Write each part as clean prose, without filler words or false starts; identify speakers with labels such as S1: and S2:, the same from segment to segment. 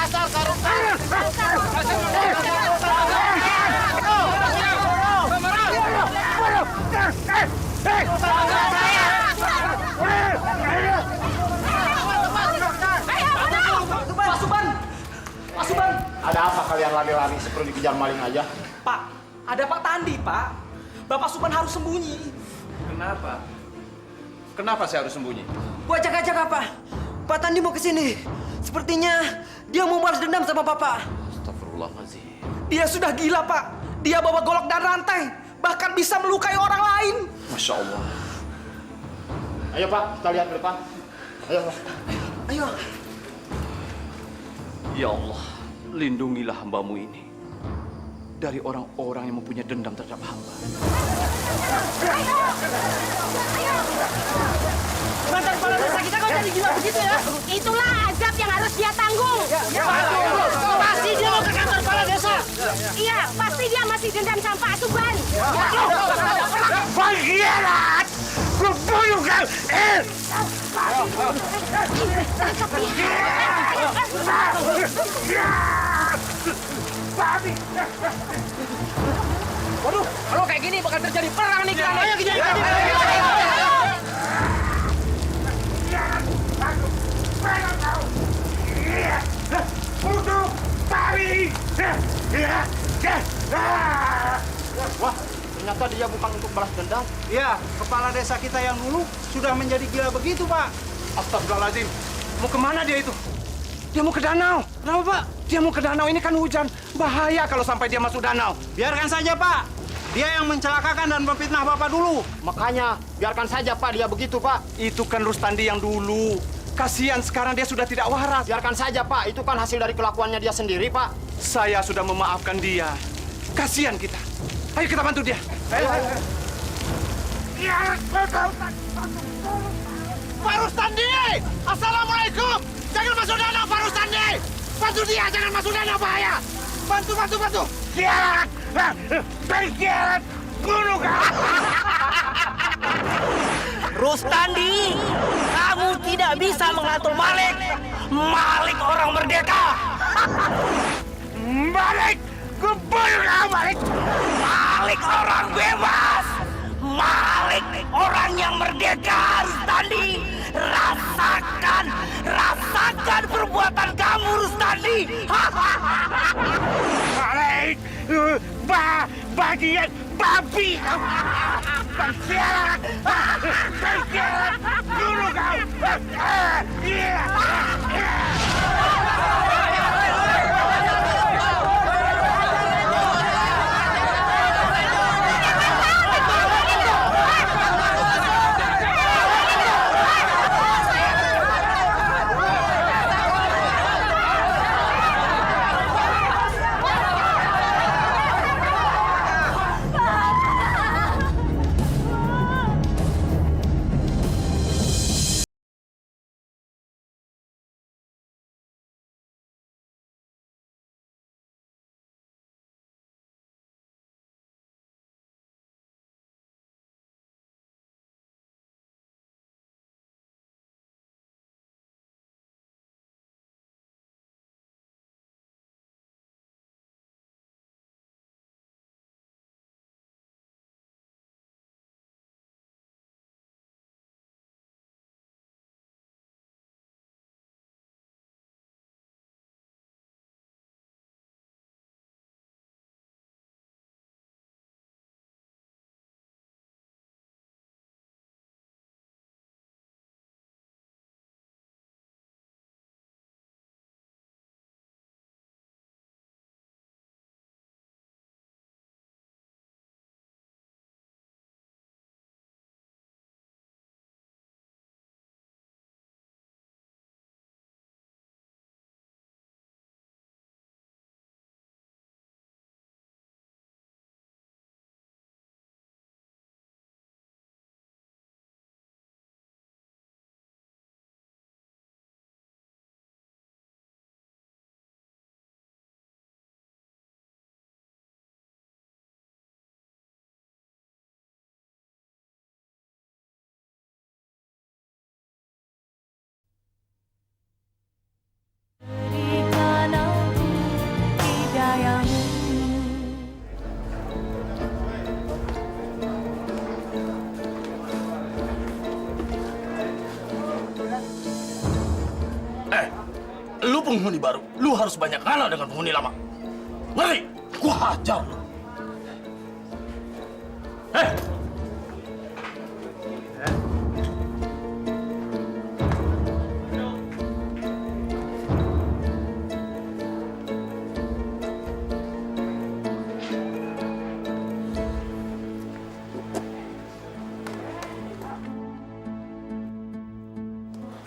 S1: Dasar koruptor.
S2: Pak Suban! Pak Suban!
S1: Ada apa kalian lari-lari seperti dikejar maling aja?
S2: Pak, ada Pak Tandi, Pak. Bapak Suban harus sembunyi.
S3: Kenapa? Kenapa saya harus sembunyi?
S4: Gua ajak-ajak apa? Pak Tandi mau kesini. Sepertinya dia mau balas dendam sama Bapak.
S3: Astagfirullahaladzim.
S2: Dia sudah gila, Pak. Dia bawa golok dan rantai. Bahkan bisa melukai orang lain.
S3: Masya Allah.
S1: Ayo Pak, kita lihat ke depan. Ayo Pak.
S4: Ayo.
S3: Ya Allah, lindungilah hambamu ini dari orang-orang yang mempunyai dendam terhadap hamba.
S5: Mantan kepala desa kita kok jadi gila begitu ya? Itulah azab yang harus dia tanggung. Pasti dia mau ke kantor kepala desa. Iya, pasti dia masih dendam sama Pak Suban.
S1: Pengkhianat! Kubunuh kau!
S2: Waduh, kalau kayak gini bakal terjadi perang nih kita. Ayo kita.
S1: Untuk tarik! Wah, ternyata dia bukan untuk balas dendam.
S6: Ya, kepala desa kita yang dulu sudah menjadi gila begitu, Pak.
S3: Astagfirullahaladzim. Mau kemana dia itu? Dia mau ke danau.
S6: Kenapa, Pak?
S3: Dia mau ke danau, ini kan hujan. Bahaya kalau sampai dia masuk danau.
S6: Biarkan saja, Pak. Dia yang mencelakakan dan memfitnah Bapak dulu.
S1: Makanya, biarkan saja Pak, dia begitu Pak.
S3: Itu kan Rustandi yang dulu. Kasihan sekarang dia sudah tidak waras.
S1: Biarkan saja Pak, itu kan hasil dari kelakuannya dia sendiri Pak.
S3: Saya sudah memaafkan dia. Kasihan kita. Ayo kita bantu dia. Ayo.
S1: Pak Rustandi! Assalamualaikum! Jangan masuk danau, Pak Rustandi! Bantu dia, jangan masuk danau, bahaya! Bantu! Kiarat! Berkiarat! Bunuh kau!
S4: Rustandi, kamu tidak bisa mengatur Malik. Malik orang merdeka.
S1: Balik! Kubunuh kau, balik!
S4: Malik orang bebas. Malik orang yang merdeka, Rustandi. Rasakan perbuatan kamu, Rustandi.
S1: Balik! Bagian babi kau! Berkiarat! Berkiarat! Bunuh kau!
S7: Lu penghuni baru, lu harus banyak ngalah dengan penghuni lama. Ngerti? Gua hajar lu. Hei!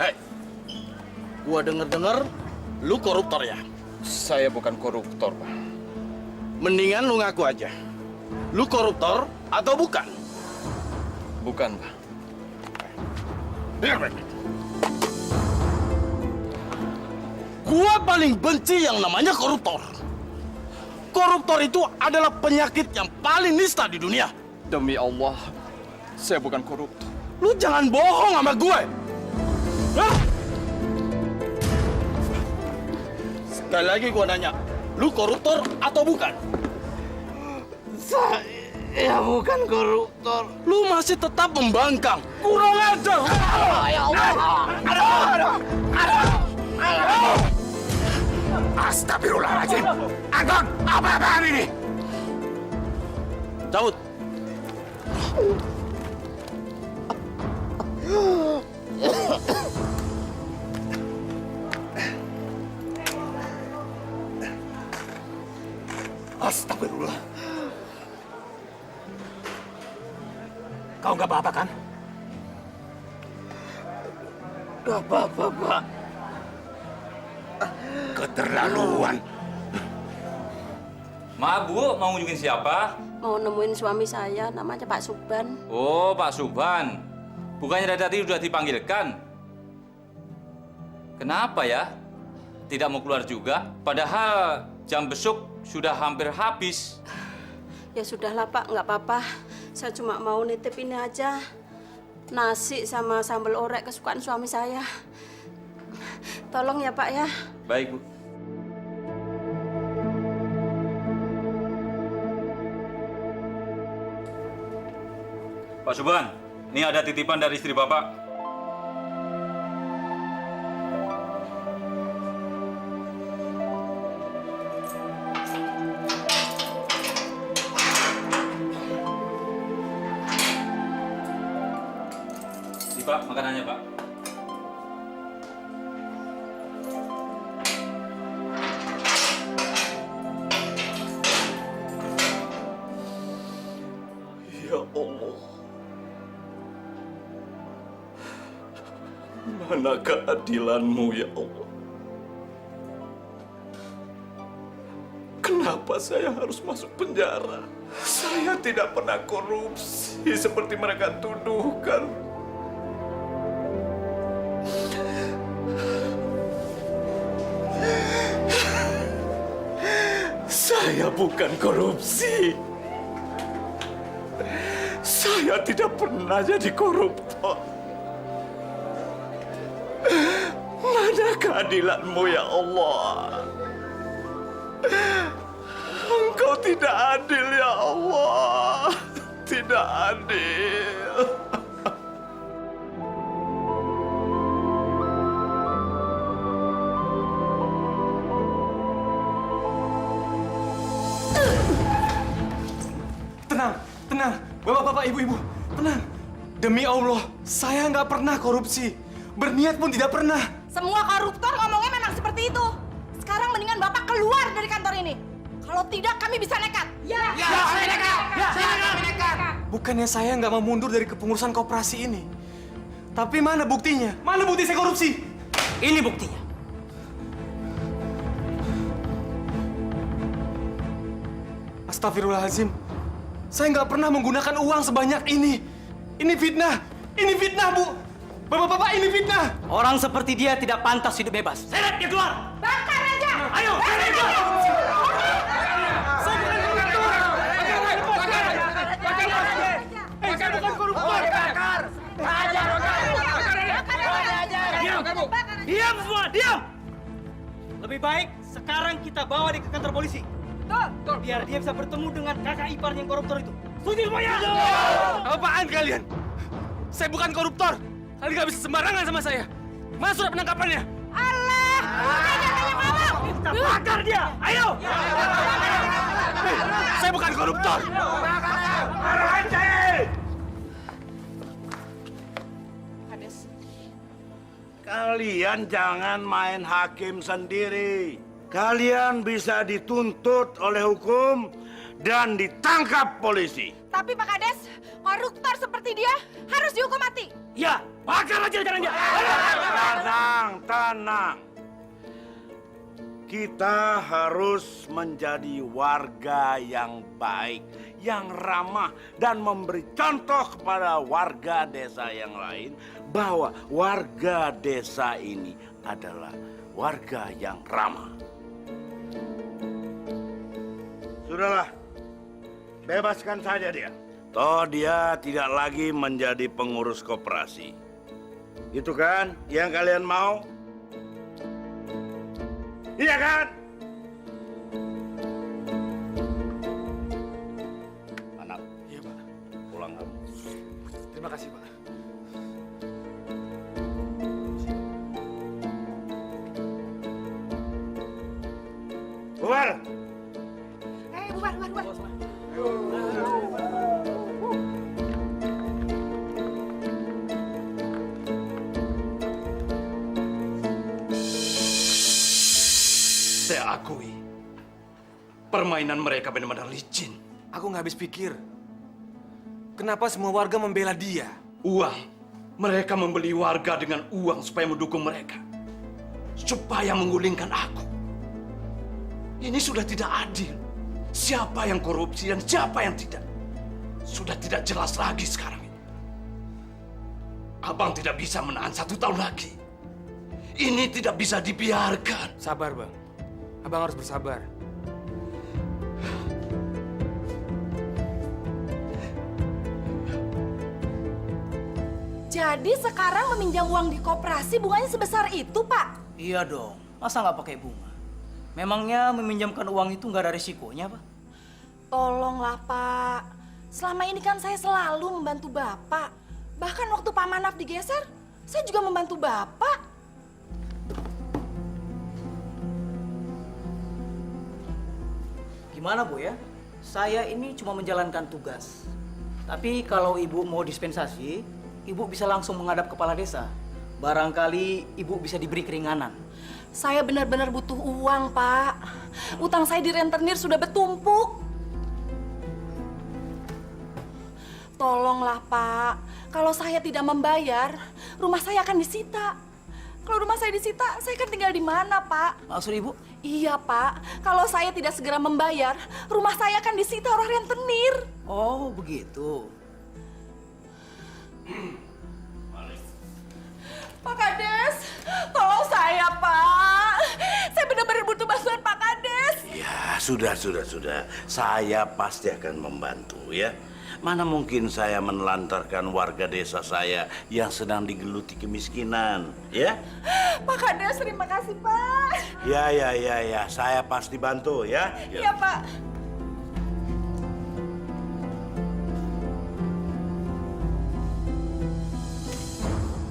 S7: Hei! Gua denger-denger lu koruptor ya?
S3: Saya bukan koruptor, Pak.
S7: Mendingan lu ngaku aja. Lu koruptor atau bukan?
S3: Bukan, Pak.
S7: Dengar baik-baik. Gua paling benci yang namanya koruptor. Koruptor itu adalah penyakit yang paling nista di dunia.
S3: Demi Allah, saya bukan koruptor.
S7: Lu jangan bohong sama gue. Hah? Sekali lagi gua nanya, lu koruptor atau bukan? Saya bukan koruptor. Lu masih tetap membangkang. Kurang ajar. Ya Allah. Aduh. Astagfirullahaladzim. Agung, apa-apaan ini? Cabut. Astagfirullah. Kau nggak apa-apa kan? Nggak apa-apa, Pak. Keterlaluan.
S8: Maaf Bu, mau ngunjungin siapa?
S5: Mau nemuin suami saya, namanya Pak Suban.
S8: Oh, Pak Suban. Bukannya dari tadi sudah dipanggilkan? Kenapa ya? Tidak mau keluar juga? Padahal jam besuk sudah hampir habis.
S5: Ya sudahlah Pak, nggak apa-apa. Saya cuma mau nitip ini aja. Nasi sama sambal orek kesukaan suami saya. Tolong ya Pak ya.
S8: Baik Bu. Pak Suban, ini ada titipan dari istri Bapak. Pak, makanannya, Pak.
S7: Ya Allah. Mana keadilan-Mu, ya Allah? Kenapa saya harus masuk penjara? Saya tidak pernah korupsi seperti mereka tuduhkan. Saya bukan korupsi. Saya tidak pernah jadi koruptor. Mana keadilan-Mu, ya Allah? Engkau tidak adil, ya Allah. Tidak adil.
S2: Tenang, bapak-bapak, ibu-ibu, tenang. Demi Allah, saya nggak pernah korupsi. Berniat pun tidak pernah.
S9: Semua koruptor ngomongnya memang seperti itu. Sekarang mendingan Bapak keluar dari kantor ini. Kalau tidak, kami bisa nekat. Ya,
S2: kami
S9: nekat.
S2: kami nekat. Bukannya saya nggak mau mundur dari kepengurusan koperasi ini. Tapi mana buktinya? Mana bukti saya korupsi?
S4: Ini buktinya.
S2: Astagfirullahaladzim. Saya nggak pernah menggunakan uang sebanyak ini. Ini fitnah. Ini fitnah, Bu. Bapak-bapak, ini fitnah.
S4: Orang seperti dia tidak pantas hidup bebas.
S2: Seret dia keluar.
S9: Bakar aja.
S2: Ayo, seret dia. Saya bukan koruptor. Saya bukan koruptor.
S4: Diam semua, diam! Lebih baik sekarang kita bawa dia ke kantor polisi. Biar dia bisa bertemu dengan kakak ipar yang koruptor itu. Setuju semuanya?
S2: Apaan kalian? Saya bukan koruptor. Kalian nggak bisa sembarangan sama saya. Mana surat penangkapannya?
S9: Allah,
S4: dia. Ayo.
S7: Saya bukan koruptor.
S10: Kalian jangan main hakim sendiri. Kalian bisa dituntut oleh hukum dan ditangkap polisi.
S9: Tapi Pak Kades, koruptor seperti dia harus dihukum mati.
S4: Ya, bakar aja jalan dia.
S10: Tenang, tenang. Kita harus menjadi warga yang baik, yang ramah, dan memberi contoh kepada warga desa yang lain bahwa warga desa ini adalah warga yang ramah. Sudahlah, bebaskan saja dia. Toh dia tidak lagi menjadi pengurus koperasi. Itu kan yang kalian mau? Iya kan? Anak.
S2: Iya, Pak.
S10: Pulang kamu.
S2: Terima kasih, Pak.
S10: Bubar.
S9: Bubar.
S3: Saya akui, permainan mereka benar-benar licin.
S2: Aku nggak habis pikir. Kenapa semua warga membela dia?
S3: Uang. Mereka membeli warga dengan uang supaya mendukung mereka. Supaya menggulingkan aku. Ini sudah tidak adil. Siapa yang korupsi dan siapa yang tidak. Sudah tidak jelas lagi sekarang ini. Abang tidak bisa menahan 1 tahun lagi. Ini tidak bisa dibiarkan.
S2: Sabar, Bang. Abang harus bersabar.
S9: Jadi sekarang meminjam uang di koperasi bunganya sebesar itu, Pak?
S4: Iya dong. Masa nggak pakai bunga? Memangnya meminjamkan uang itu nggak ada risikonya, Pak?
S9: Tolonglah, Pak. Selama ini kan saya selalu membantu Bapak. Bahkan waktu Pak Manaf digeser, saya juga membantu Bapak.
S4: Gimana, Bu ya? Saya ini cuma menjalankan tugas. Tapi kalau Ibu mau dispensasi, Ibu bisa langsung menghadap kepala desa. Barangkali Ibu bisa diberi keringanan.
S9: Saya benar-benar butuh uang, Pak. Utang saya di rentenir sudah bertumpuk. Tolonglah, Pak. Kalau saya tidak membayar, rumah saya akan disita. Kalau rumah saya disita, saya kan tinggal di mana, Pak?
S4: Maksud Ibu?
S9: Iya, Pak. Kalau saya tidak segera membayar, rumah saya akan disita oleh rentenir.
S4: Oh, begitu.
S9: Pak Kades, tolong saya, Pak. Saya benar-benar butuh bantuan Pak Kades.
S10: Ya, sudah. Saya pasti akan membantu ya. Mana mungkin saya menelantarkan warga desa saya yang sedang digeluti kemiskinan, ya?
S9: Pak Kades, terima kasih, Pak.
S10: Ya. Saya pasti bantu, ya.
S9: Iya, Pak.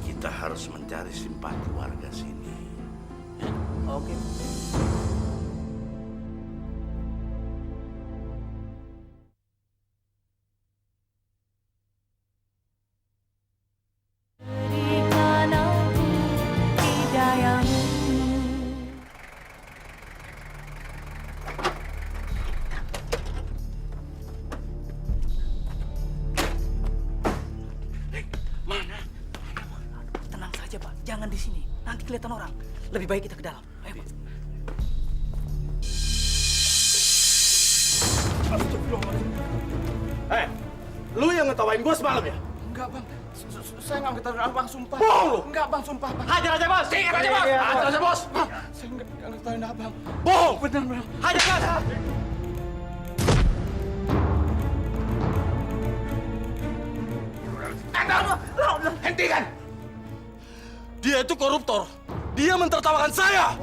S10: Kita harus mencari simpati warga sini.
S4: Oke. Tenang saja, Pak. Jangan di sini. Nanti kelihatan orang. Lebih baik kita ke dalam. Ayo, Pak.
S7: Lu yang ngetawain gue semalam ya?
S2: Enggak, Bang. Saya nggak ngetawain Abang, sumpah.
S7: Bohong lu!
S2: Enggak, Bang, sumpah, Bang.
S7: Hajar aja, Bos! Hajar aja, Bos! Hajar aja, Bos!
S2: Saya nggak ngetawain Abang.
S7: Bohong!
S2: Benar, Bang.
S7: Hajar, Bos!
S1: Hentikan!
S7: Dia itu koruptor. Dia mentertawakan saya.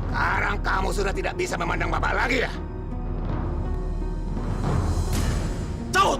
S1: Sekarang kamu sudah tidak bisa memandang Bapak lagi ya?
S7: Cabut!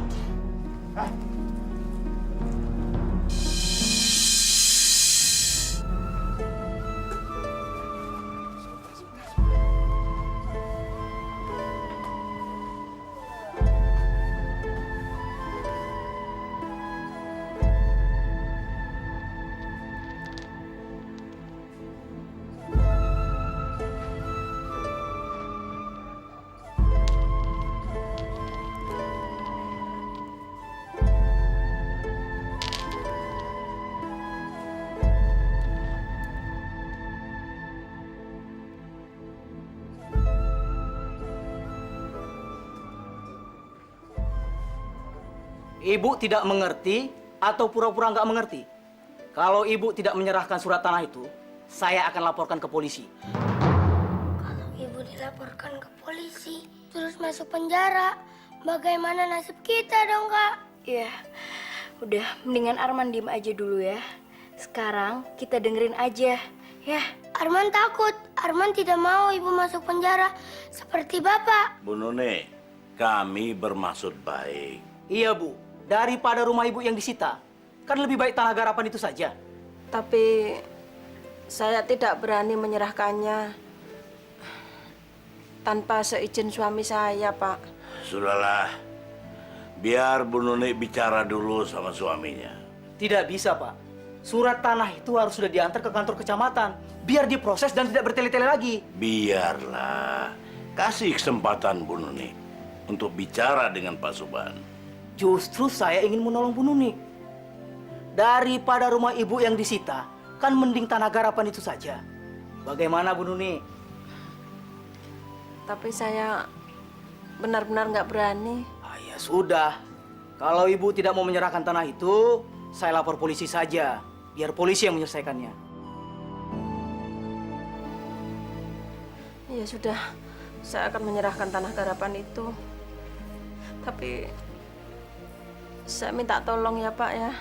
S4: Ibu tidak mengerti atau pura-pura nggak mengerti? Kalau ibu tidak menyerahkan surat tanah itu, saya akan laporkan ke polisi.
S11: Kalau ibu dilaporkan ke polisi, terus masuk penjara, bagaimana nasib kita dong, Kak?
S12: Ya, udah mendingan Arman diem aja dulu ya. Sekarang kita dengerin aja, ya.
S11: Arman takut. Arman tidak mau ibu masuk penjara seperti Bapak.
S10: Bu Nune, kami bermaksud baik.
S4: Iya, Bu. Daripada rumah ibu yang disita, kan lebih baik tanah garapan itu saja.
S12: Tapi saya tidak berani menyerahkannya tanpa seizin suami saya, Pak.
S10: Sudahlah, biar Bu Nune bicara dulu sama suaminya.
S4: Tidak bisa, Pak. Surat tanah itu harus sudah diantar ke kantor kecamatan, biar diproses dan tidak bertele-tele lagi.
S10: Biarlah, kasih kesempatan Bu Nuni untuk bicara dengan Pak Suban.
S4: Justru saya ingin menolong Bu Nuni. Daripada rumah ibu yang disita, kan mending tanah garapan itu saja. Bagaimana Bu Nuni?
S12: Tapi saya benar-benar nggak berani.
S4: Ya sudah, kalau ibu tidak mau menyerahkan tanah itu, saya lapor polisi saja. Biar polisi yang menyelesaikannya.
S12: Ya sudah, saya akan menyerahkan tanah garapan itu. Tapi saya minta tolong ya Pak ya.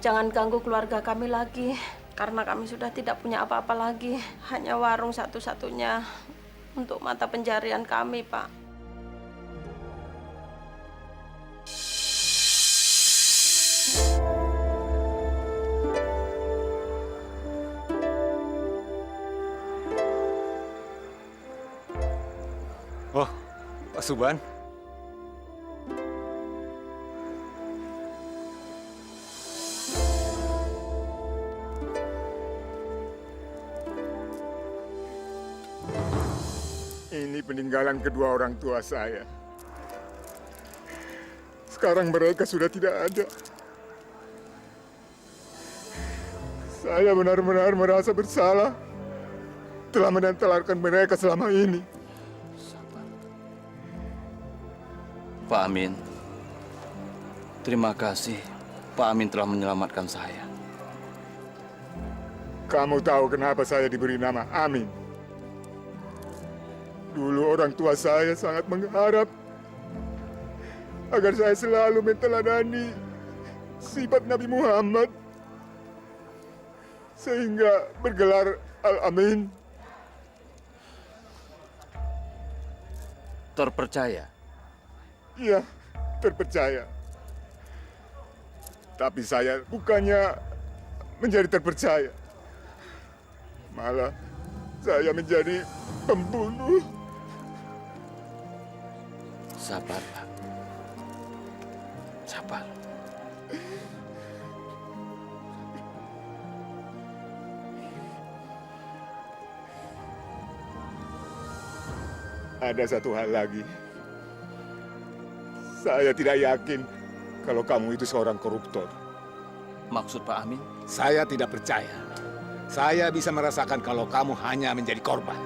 S12: Jangan ganggu keluarga kami lagi. Karena kami sudah tidak punya apa-apa lagi. Hanya warung satu-satunya untuk mata pencarian kami, Pak.
S2: Oh, Pak Suban.
S13: Ini peninggalan kedua orang tua saya. Sekarang mereka sudah tidak ada. Saya benar-benar merasa bersalah telah menelantarkan mereka selama ini.
S3: Pak Amin, terima kasih Pak Amin telah menyelamatkan saya.
S13: Kamu tahu kenapa saya diberi nama Amin? Dulu orang tua saya sangat mengharap agar saya selalu meneladani sifat Nabi Muhammad sehingga bergelar Al-Amin.
S3: Terpercaya?
S13: Iya, terpercaya. Tapi saya bukannya menjadi terpercaya. Malah saya menjadi pembunuh.
S3: Sabar, Pak. Sabar.
S13: Ada satu hal lagi. Saya tidak yakin kalau kamu itu seorang koruptor.
S3: Maksud Pak Amin?
S13: Saya tidak percaya. Saya bisa merasakan kalau kamu hanya menjadi korban.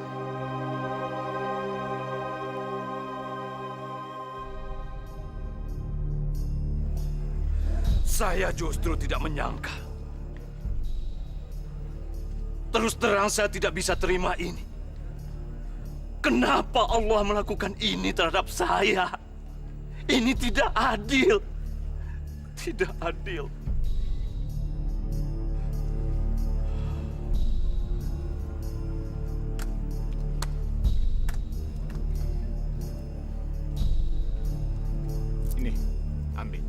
S3: Saya justru tidak menyangka. Terus terang saya tidak bisa terima ini. Kenapa Allah melakukan ini terhadap saya? Ini tidak adil. Tidak adil.
S13: Ini, ambil.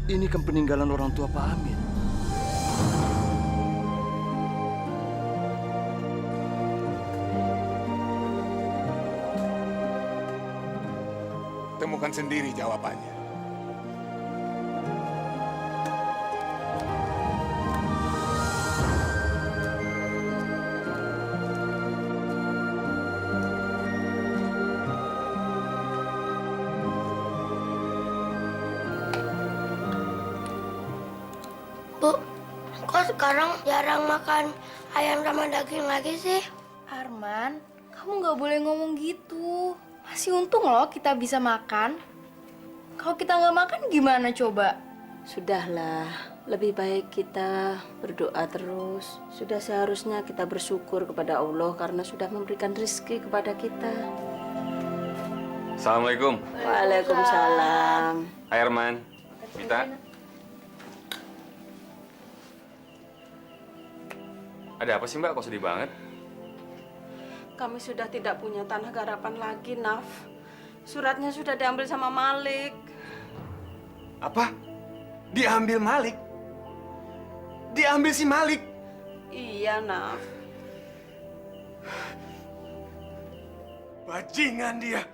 S3: Ini kan peninggalan orang tua Pak Amin.
S13: Temukan sendiri jawabannya.
S11: Bu, kok sekarang jarang makan ayam sama daging lagi sih?
S14: Arman, kamu nggak boleh ngomong gitu. Masih untung loh kita bisa makan. Kalau kita nggak makan gimana coba?
S12: Sudahlah, lebih baik kita berdoa terus. Sudah seharusnya kita bersyukur kepada Allah karena sudah memberikan rezeki kepada kita.
S15: Assalamualaikum.
S12: Waalaikumsalam.
S15: Hai Arman, Mita. Ada apa sih Mbak? Kok sedih banget?
S12: Kami sudah tidak punya tanah garapan lagi, Naf. Suratnya sudah diambil sama Malik.
S2: Apa? Diambil Malik? Diambil si Malik?
S12: Iya, Naf.
S2: Bajingan dia.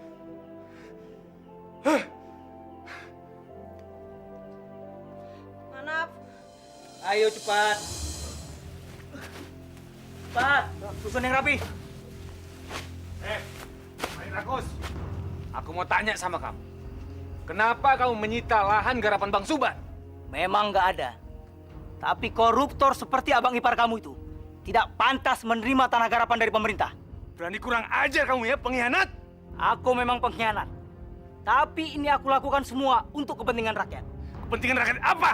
S12: Naf.
S4: Ayo cepat. Cepat, susun yang rapi.
S15: Mari Rakus. Aku mau tanya sama kamu. Kenapa kamu menyita lahan garapan Bang Suban?
S4: Memang nggak ada. Tapi koruptor seperti abang ipar kamu itu tidak pantas menerima tanah garapan dari pemerintah.
S15: Berani kurang ajar kamu ya, pengkhianat.
S4: Aku memang pengkhianat. Tapi ini aku lakukan semua untuk kepentingan rakyat.
S15: Kepentingan rakyat apa?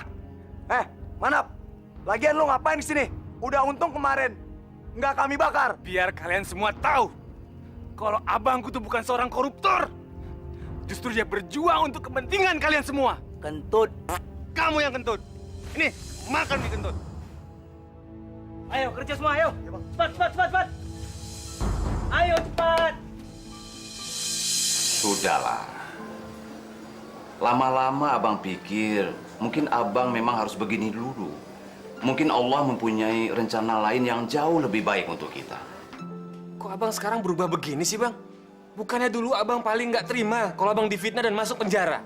S2: Manap. Lagian lo ngapain di sini? Udah untung kemarin nggak kami bakar.
S15: Biar kalian semua tahu kalau abangku tuh bukan seorang koruptor. Justru dia berjuang untuk kepentingan kalian semua.
S4: Kentut.
S15: Kamu yang kentut. Ini, makan di kentut.
S4: Ayo kerja semua, ayo. Cepat. Ayo cepat.
S3: Sudahlah. Lama-lama abang pikir mungkin abang memang harus begini dulu. Mungkin Allah mempunyai rencana lain yang jauh lebih baik untuk kita.
S2: Kok abang sekarang berubah begini sih, Bang? Bukannya dulu abang paling nggak terima kalau abang difitnah dan masuk penjara?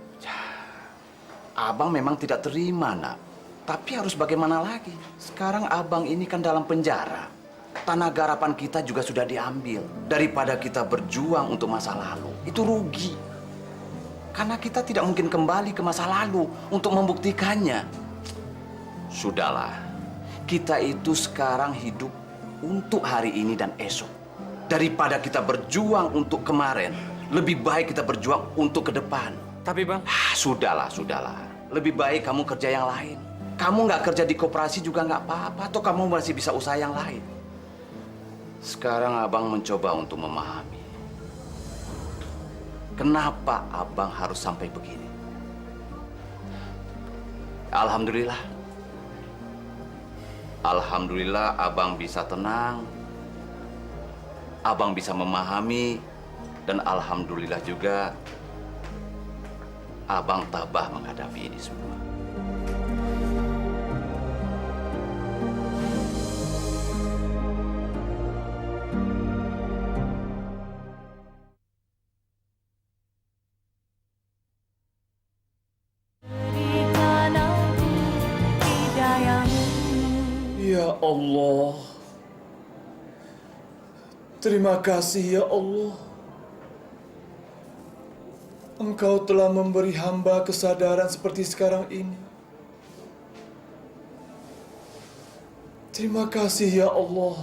S3: Abang memang tidak terima, Nak. Tapi harus bagaimana lagi? Sekarang abang ini kan dalam penjara. Tanah garapan kita juga sudah diambil. Daripada kita berjuang untuk masa lalu, itu rugi. Karena kita tidak mungkin kembali ke masa lalu untuk membuktikannya. Sudahlah, kita itu sekarang hidup untuk hari ini dan esok. Daripada kita berjuang untuk kemarin, lebih baik kita berjuang untuk ke depan.
S2: Tapi Bang...
S3: Sudahlah. Lebih baik kamu kerja yang lain. Kamu nggak kerja di koperasi juga nggak apa-apa, atau kamu masih bisa usaha yang lain. Sekarang abang mencoba untuk memahami. Kenapa abang harus sampai begini? Alhamdulillah abang bisa tenang. Abang bisa memahami, dan alhamdulillah juga abang tabah menghadapi ini semua.
S2: Ya Allah. Terima kasih ya Allah. Engkau telah memberi hamba kesadaran seperti sekarang ini. Terima kasih ya Allah.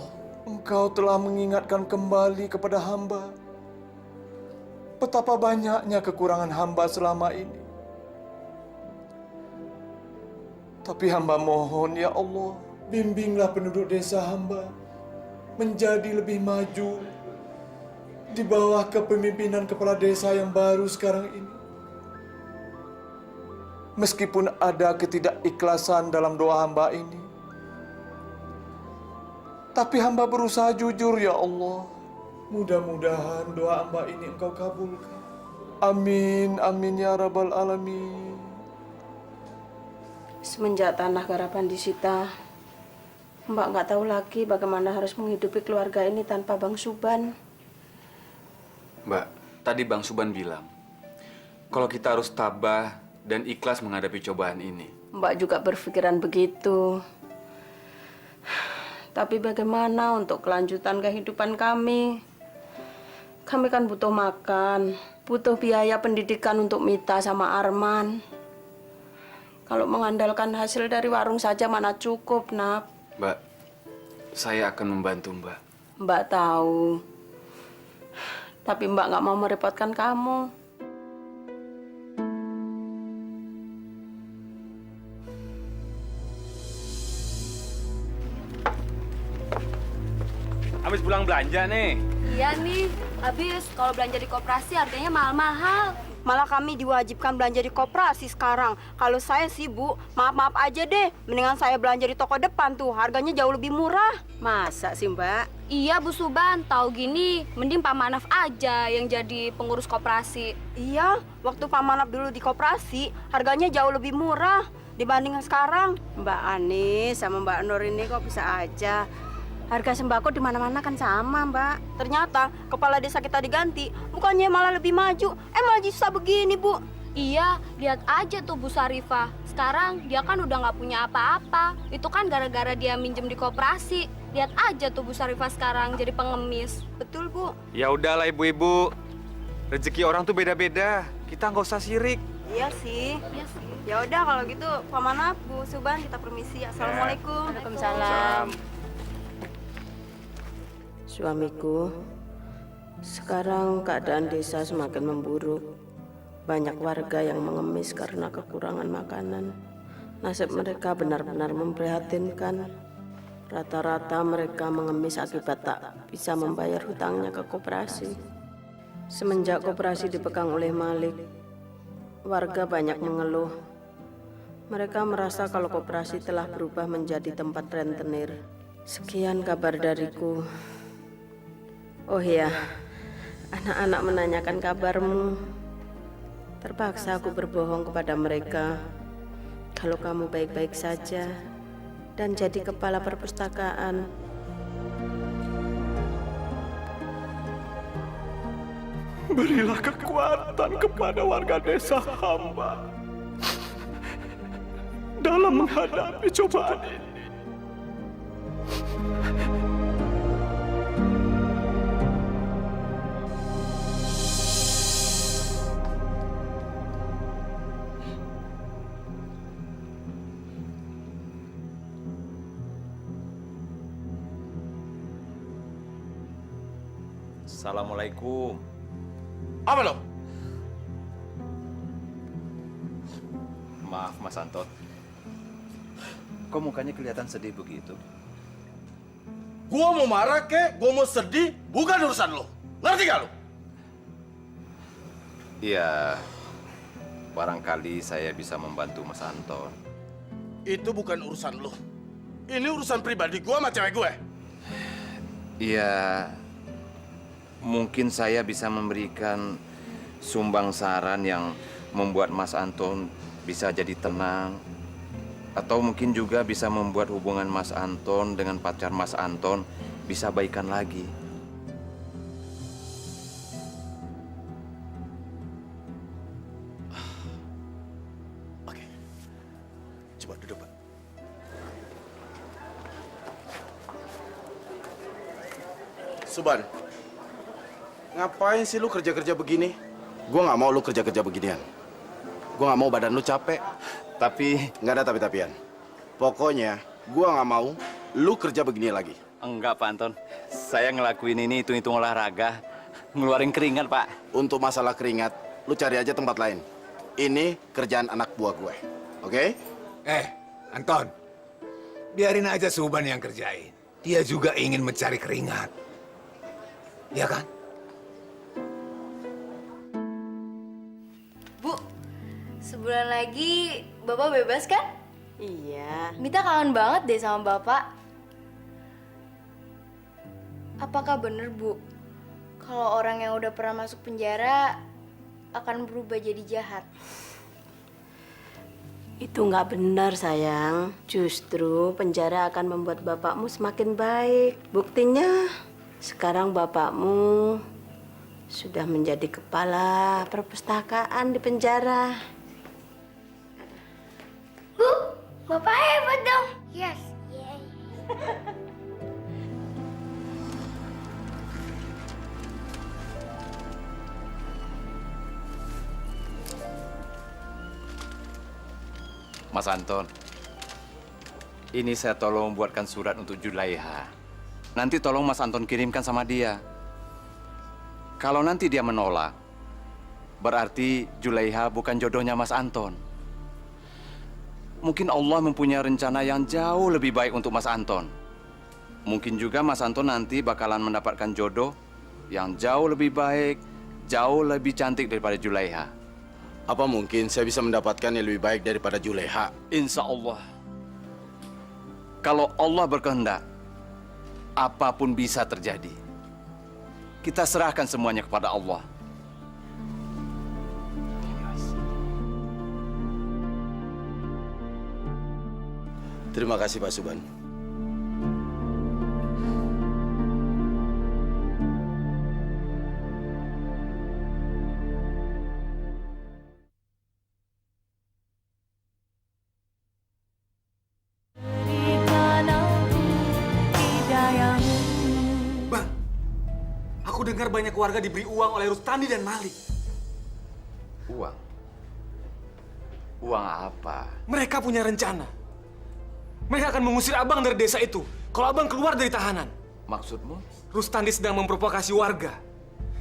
S2: Engkau telah mengingatkan kembali kepada hamba betapa banyaknya kekurangan hamba selama ini. Tapi hamba mohon ya Allah, bimbinglah penduduk desa hamba menjadi lebih maju di bawah kepemimpinan kepala desa yang baru sekarang ini. Meskipun ada ketidakikhlasan dalam doa hamba ini, tapi hamba berusaha jujur ya Allah. Mudah-mudahan doa hamba ini Engkau kabulkan. Amin, amin ya Rabbal Alamin.
S12: Semenjak tanah garapan disita, Mbak nggak tahu lagi bagaimana harus menghidupi keluarga ini tanpa Bang Suban.
S15: Mbak, tadi Bang Suban bilang kalau kita harus tabah dan ikhlas menghadapi cobaan ini.
S12: Mbak juga berpikiran begitu. Tapi bagaimana untuk kelanjutan kehidupan kami? Kami kan butuh makan, butuh biaya pendidikan untuk Mita sama Arman. Kalau mengandalkan hasil dari warung saja mana cukup, Nap.
S15: Mbak, Saya akan membantu Mbak.
S12: Mbak tahu. Tapi Mbak nggak mau merepotkan kamu.
S15: Habis pulang belanja nih.
S14: Iya nih, habis kalau belanja di koperasi harganya mahal-mahal.
S5: Malah kami diwajibkan belanja di koperasi sekarang. Kalau saya sih, Bu, maaf-maaf aja deh. Mendingan saya belanja di toko depan tuh, harganya jauh lebih murah.
S14: Masa sih, Mbak? Iya, Bu Suban. Tahu gini, mending Pak Manaf aja yang jadi pengurus koperasi.
S5: Iya, waktu Pak Manap dulu di koperasi, harganya jauh lebih murah dibanding sekarang.
S16: Mbak Ani sama Mbak Nur ini kok bisa aja. Harga sembako di mana-mana kan sama, Mbak.
S5: Ternyata kepala desa kita diganti, bukannya malah lebih maju, malah susah begini, Bu.
S14: Iya, lihat aja tuh Bu Sarifah. Sekarang dia kan udah nggak punya apa-apa. Itu kan gara-gara dia minjem di koperasi. Lihat aja tuh Bu Sarifah sekarang jadi pengemis.
S5: Betul, Bu.
S15: Ya udahlah ibu-ibu. Rezeki orang tuh beda-beda. Kita nggak usah sirik.
S5: Iya sih. Ya udah kalau gitu, Pak Manap, Bu Suban, kita permisi. Assalamualaikum.
S14: Waalaikumsalam.
S16: Suamiku, sekarang keadaan desa semakin memburuk. Banyak warga yang mengemis karena kekurangan makanan. Nasib mereka benar-benar memprihatinkan. Rata-rata mereka mengemis akibat tak bisa membayar hutangnya ke koperasi. Semenjak koperasi dipegang oleh Malik, warga banyak mengeluh. Mereka merasa kalau koperasi telah berubah menjadi tempat rentenir. Sekian kabar dariku. Oh ya, anak-anak menanyakan kabarmu. Terpaksa aku berbohong kepada mereka kalau kamu baik-baik saja dan jadi kepala perpustakaan.
S3: Berilah kekuatan kepada warga desa hamba dalam menghadapi cobaan ini.
S17: Assalamualaikum.
S3: Apa lo?
S17: Maaf Mas Anton. Kok mukanya kelihatan sedih begitu?
S7: Gua mau marah kek, gua mau sedih, bukan urusan lo. Ngerti gak lo?
S17: Iya, barangkali saya bisa membantu Mas Anton.
S7: Itu bukan urusan lo. Ini urusan pribadi gua sama cewek gue.
S17: Iya, mungkin saya bisa memberikan sumbang saran yang membuat Mas Anton bisa jadi tenang. Atau mungkin juga bisa membuat hubungan Mas Anton dengan pacar Mas Anton bisa baikan lagi.
S7: Oke, coba duduk, Pak. Suban, ngapain sih lu kerja-kerja begini? Gua nggak mau lu kerja-kerja beginian. Gua nggak mau badan lu capek.
S17: Tapi
S7: nggak ada tapi-tapian. Pokoknya gua nggak mau lu kerja begini lagi.
S17: Enggak, Pak Anton. Saya ngelakuin ini hitung-hitung olahraga, ngeluarin keringat, Pak.
S7: Untuk masalah keringat, lu cari aja tempat lain. Ini kerjaan anak buah gue, oke?
S18: Anton, biarin aja Suban yang kerjain. Dia juga ingin mencari keringat. Ya kan?
S14: Bu, sebulan lagi Bapak bebas kan?
S16: Iya.
S14: Mita kangen banget deh sama Bapak. Apakah bener, Bu? Kalau orang yang udah pernah masuk penjara akan berubah jadi jahat?
S16: Itu nggak benar, sayang. Justru penjara akan membuat bapakmu semakin baik. Buktinya, sekarang bapakmu sudah menjadi kepala perpustakaan di penjara.
S11: Bu, Bapak hebat dong. Yes. Yay.
S17: Mas Anton, ini saya tolong buatkan surat untuk Julaiha. nanti tolong Mas Anton kirimkan sama dia. Kalau nanti dia menolak, berarti Julaiha bukan jodohnya Mas Anton. Mungkin Allah mempunyai rencana yang jauh lebih baik untuk Mas Anton. Mungkin juga Mas Anton nanti bakalan mendapatkan jodoh yang jauh lebih baik, jauh lebih cantik daripada Julaiha.
S7: Apa mungkin saya bisa mendapatkan yang lebih baik daripada Julaiha?
S17: Insya Allah. Kalau Allah berkehendak, apapun bisa terjadi. Kita serahkan semuanya kepada Allah.
S7: Terima kasih Pak Suban.
S19: Aku dengar banyak warga diberi uang oleh Rustandi dan Malik.
S17: Uang? Uang apa?
S19: Mereka punya rencana. Mereka akan mengusir abang dari desa itu kalau abang keluar dari tahanan.
S17: Maksudmu?
S19: Rustandi sedang memprovokasi warga.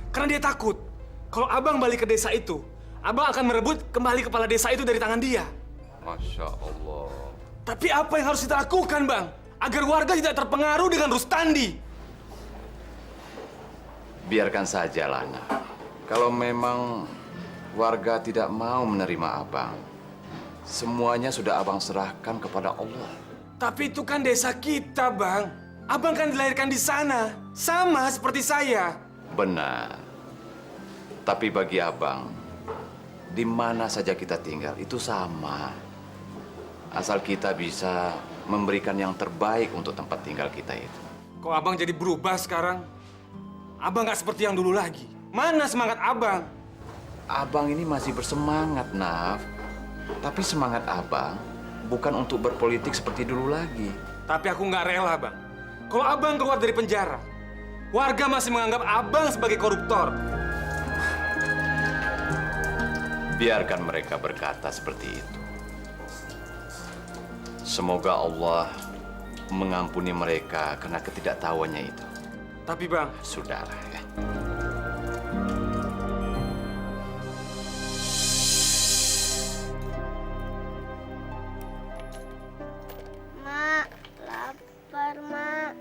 S19: Karena dia takut kalau abang balik ke desa itu, abang akan merebut kembali kepala desa itu dari tangan dia.
S17: Masya Allah.
S19: Tapi apa yang harus kita lakukan, Bang? Agar warga tidak terpengaruh dengan Rustandi.
S17: Biarkan saja, Lana. Kalau memang warga tidak mau menerima abang, semuanya sudah abang serahkan kepada Allah.
S19: Tapi itu kan desa kita, Bang. Abang kan dilahirkan di sana. Sama seperti saya.
S17: Benar. Tapi bagi abang, di mana saja kita tinggal, itu sama. Asal kita bisa memberikan yang terbaik untuk tempat tinggal kita itu.
S19: Kok abang jadi berubah sekarang? Abang nggak seperti yang dulu lagi. Mana semangat abang?
S17: Abang ini masih bersemangat, Naf. Tapi semangat abang bukan untuk berpolitik seperti dulu lagi.
S19: Tapi aku nggak rela, Bang. Kalau abang keluar dari penjara, warga masih menganggap abang sebagai koruptor.
S17: Biarkan mereka berkata seperti itu. Semoga Allah mengampuni mereka karena ketidaktahuannya itu.
S19: Tapi Bang,
S17: sudahlah ya.
S11: Mak, lapar, Mak.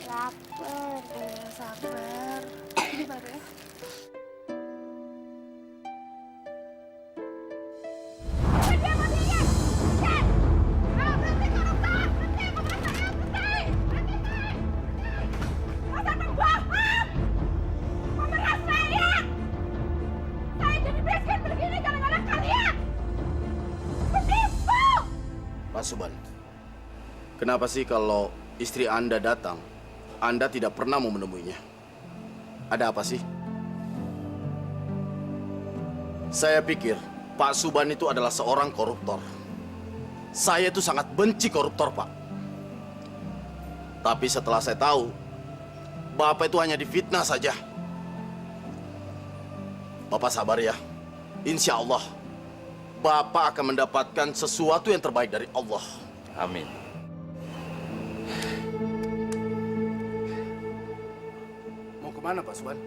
S11: Lapar, sabar. Sabar ya.
S7: Pak Suban, kenapa sih kalau istri Anda datang, Anda tidak pernah mau menemuinya? Ada apa sih? Saya pikir Pak Suban itu adalah seorang koruptor. Saya itu sangat benci koruptor, Pak. Tapi setelah saya tahu, Bapak itu hanya difitnah saja. Bapak sabar ya. Insya Allah, Bapak akan mendapatkan sesuatu yang terbaik dari Allah.
S17: Amin.
S7: Mau kemana, Pak Suban?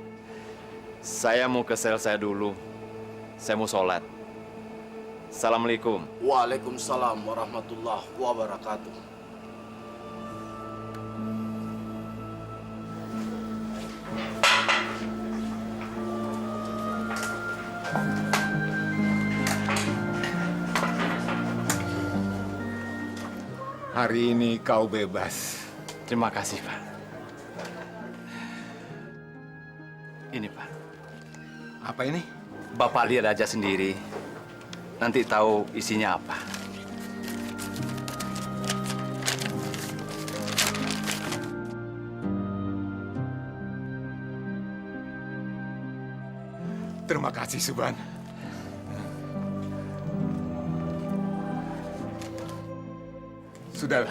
S17: Saya mau ke sel saya dulu. Saya mau sholat. Assalamualaikum.
S7: Waalaikumsalam warahmatullahi wabarakatuh.
S18: Hari ini kau bebas.
S17: Terima kasih, Pak. Ini, Pak.
S18: Apa ini?
S17: Bapak lihat aja sendiri. Nanti tahu isinya apa.
S18: Terima kasih, Suban. Sudahlah,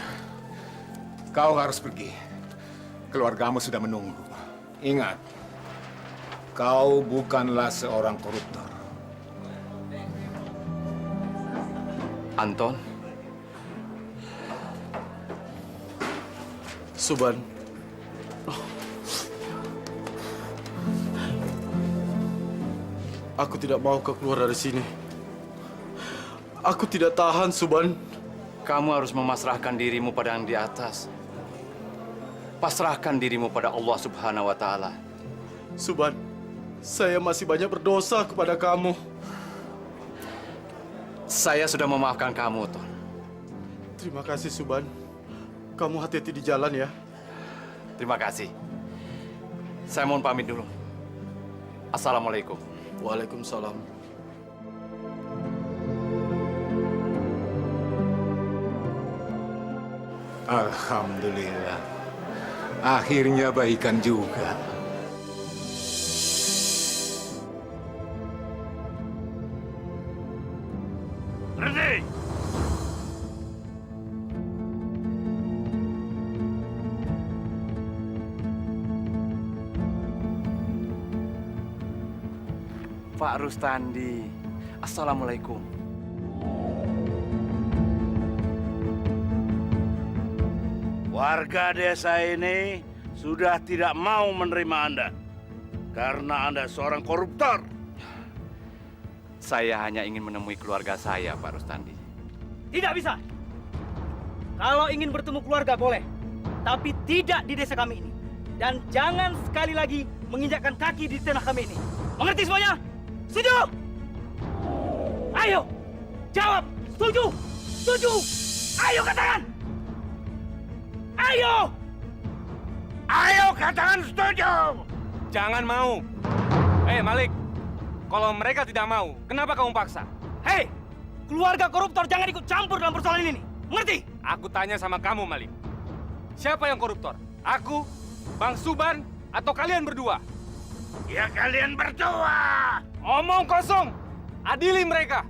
S18: kau harus pergi. keluargamu sudah menunggu. Ingat, kau bukanlah seorang koruptor.
S3: Anton.
S7: Suban. Aku tidak mau kau keluar dari sini. Aku tidak tahan, Suban.
S3: Kamu harus memasrahkan dirimu pada yang di atas. Pasrahkan dirimu pada Allah Subhanahu wa Ta'ala.
S7: Suban, saya masih banyak berdosa kepada kamu.
S3: Saya sudah memaafkan kamu, Ton.
S7: Terima kasih, Suban. Kamu hati-hati di jalan ya.
S3: Terima kasih. Saya mohon pamit dulu. Assalamualaikum.
S7: Waalaikumsalam.
S18: Alhamdulillah. Akhirnya baikan juga.
S10: Berhenti!
S3: Pak Rustandi. Assalamualaikum.
S10: Warga desa ini sudah tidak mau menerima Anda karena Anda seorang koruptor.
S3: Saya hanya ingin menemui keluarga saya, Pak Rustandi.
S4: Tidak bisa. Kalau ingin bertemu keluarga boleh, tapi tidak di desa kami ini. Dan jangan sekali lagi menginjakkan kaki di tanah kami ini. Mengerti semuanya? Setuju? Ayo, jawab. Setuju? Setuju? Ayo katakan. Ayo!
S10: Ayo katakan setuju!
S19: Jangan mau. Malik, kalau mereka tidak mau, kenapa kamu paksa?
S4: Hei, keluarga koruptor jangan ikut campur dalam persoalan ini. Mengerti?
S19: Aku tanya sama kamu, Malik. Siapa yang koruptor? Aku, Bang Suban, atau kalian berdua?
S10: Ya kalian berdua!
S19: Omong kosong! Adili mereka!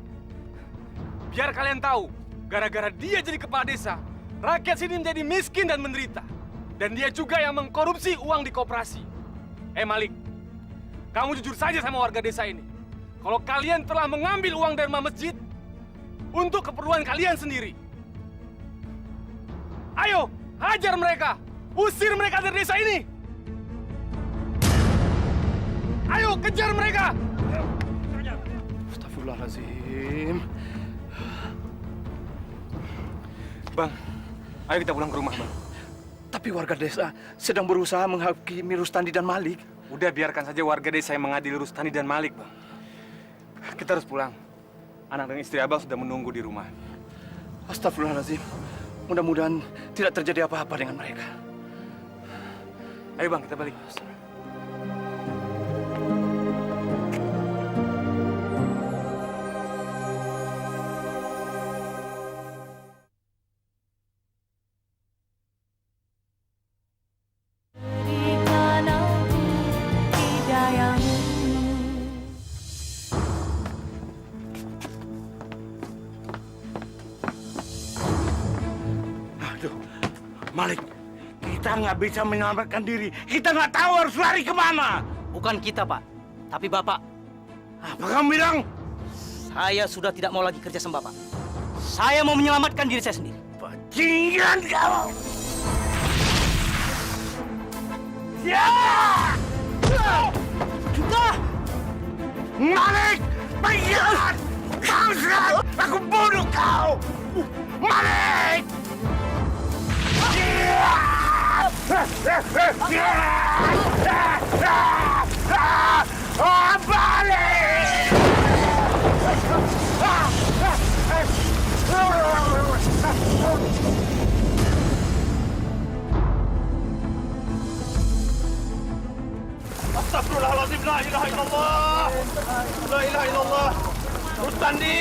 S19: Biar kalian tahu, gara-gara dia jadi kepala desa, rakyat sini menjadi miskin dan menderita. Dan dia juga yang mengkorupsi uang di koperasi. Malik, kamu jujur saja sama warga desa ini. Kalau kalian telah mengambil uang dari masjid untuk keperluan kalian sendiri. Ayo, hajar mereka! Usir mereka dari desa ini! Ayo, kejar mereka!
S3: Astagfirullahaladzim.
S19: Bang, ayo kita pulang ke rumah, Bang.
S3: Tapi warga desa sedang berusaha menghakimi Rustandi dan Malik.
S19: Udah, biarkan saja warga desa yang mengadili Rustandi dan Malik, Bang. Kita harus pulang. Anak dan istri Abang sudah menunggu di rumah.
S3: Astagfirullahaladzim. Mudah-mudahan tidak terjadi apa-apa dengan mereka.
S19: Ayo, Bang, kita balik.
S10: Malik, kita nggak bisa menyelamatkan diri. Kita nggak tahu harus lari kemana.
S4: Bukan kita, Pak. Tapi Bapak.
S10: Apa kamu bilang?
S4: Saya sudah tidak mau lagi kerja sama Bapak. Saya mau menyelamatkan diri saya sendiri.
S10: Bajingan kamu! Ya! Malik! Penjahat! Bangsat! Aku bunuh kau! Malik! Balik!
S3: Astagfirullahaladzim, la ilaha illallah. La ilaha illallah. Rustandi.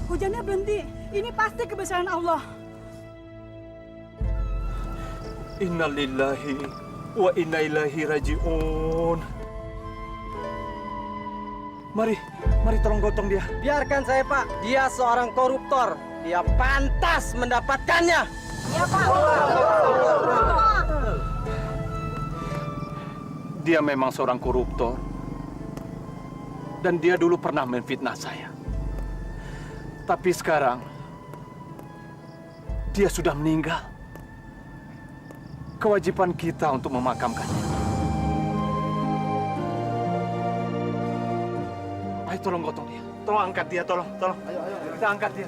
S5: Hujannya berhenti. Ini pasti kebesaran Allah.
S3: Innalillahi wa inna ilaihi raji'un. Mari tolong gotong dia.
S6: Biarkan saya, Pak. Dia seorang koruptor. Dia pantas mendapatkannya.
S5: Ya, Pak.
S3: Dia memang seorang koruptor. Dan dia dulu pernah menfitnah saya. Tapi sekarang, dia sudah meninggal. Kewajiban kita untuk memakamkannya. Ayo tolong gotong dia. Tolong angkat dia, tolong. Ayo. Kita angkat dia.